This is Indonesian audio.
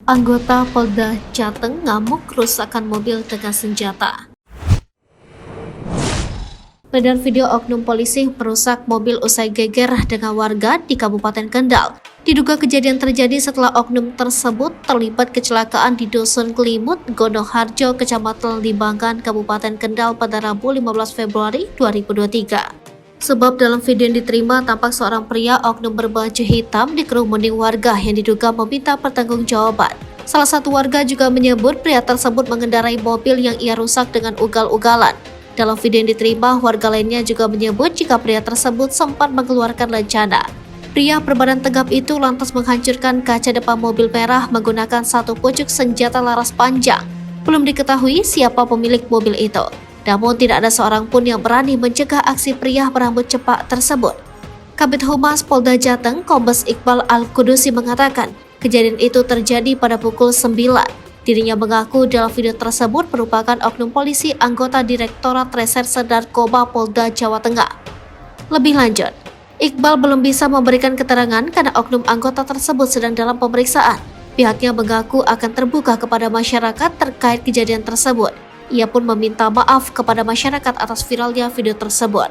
Anggota Polda Jateng ngamuk kerusakan mobil dengan senjata. Beredar video oknum polisi merusak mobil usai geger dengan warga di Kabupaten Kendal. Diduga kejadian terjadi setelah oknum tersebut terlibat kecelakaan di Dusun Kelimut, Gondoharjo, Kecamatan Limbangan, Kabupaten Kendal pada Rabu 15 Februari 2023. Sebab dalam video yang diterima tampak seorang pria oknum berbaju hitam dikerumuni warga yang diduga meminta pertanggungjawaban. Salah satu warga juga menyebut pria tersebut mengendarai mobil yang ia rusak dengan ugal-ugalan. Dalam video yang diterima, warga lainnya juga menyebut jika pria tersebut sempat mengeluarkan lencana. Pria berbadan tegap itu lantas menghancurkan kaca depan mobil merah menggunakan satu pucuk senjata laras panjang. Belum diketahui siapa pemilik mobil itu. Namun tidak ada seorang pun yang berani mencegah aksi pria berambut cepak tersebut. Kabid Humas Polda Jateng, Kombes Iqbal Al-Kudusi mengatakan, kejadian itu terjadi pada pukul 9. Dirinya mengaku dalam video tersebut merupakan oknum polisi anggota Direktorat Reserse Narkoba Polda Jawa Tengah. Lebih lanjut, Iqbal belum bisa memberikan keterangan karena oknum anggota tersebut sedang dalam pemeriksaan. Pihaknya mengaku akan terbuka kepada masyarakat terkait kejadian tersebut. Ia pun meminta maaf kepada masyarakat atas viralnya video tersebut.